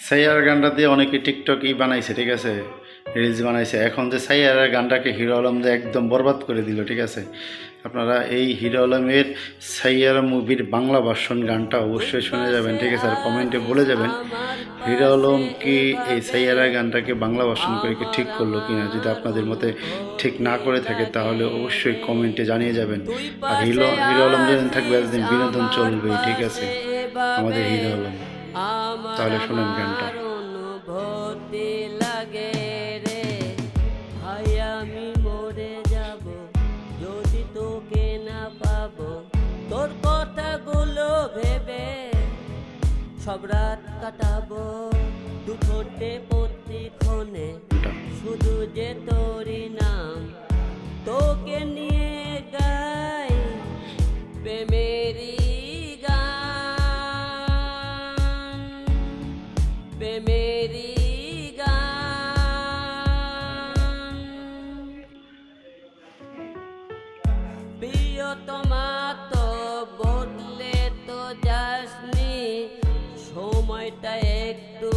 সাইয়ার গানটা দিয়ে অনেকে টিকটকই বানাইছে, ঠিক আছে, রিলস বানাইছে। এখন যে সাইয়ার গানটাকে হিরো আলম যে একদম বরবাদ করে দিল, ঠিক আছে। আপনারা এই হিরো আলমের সাইয়ার মুভির বাংলা ভার্সন গানটা অবশ্যই শুনে যাবেন, ঠিক আছে, আর কমেন্টে বলে যাবেন হিরো আলম কি এই সাইয়ারা গানটাকে বাংলা ভার্সন করে কি ঠিক করলো কিনা। যদি আপনাদের মতে ঠিক না করে থাকে তাহলে অবশ্যই কমেন্টে জানিয়ে যাবেন। আর হিরো আলম যেদিন থাকবে এতদিন বিনোদন চলবেই, ঠিক আছে, আমাদের হিরো আলম। তাহলে শোনেন গানটা। অনুভূতি লাগে রে ভাই, আমি মরে যাব যদি তোকে না পাবো। তোর কথাগুলো ভেবে সব রাত কাটাবো, দু ঠোঁটে প্রতিক্ষণে শুধু যে তোরই নাম। তোকে নিয়ে গাই প্রেমেরই গান, প্রেমেরই গান। প্রিয়তমা তো বদলে তো যাসনি, সময়টা একটু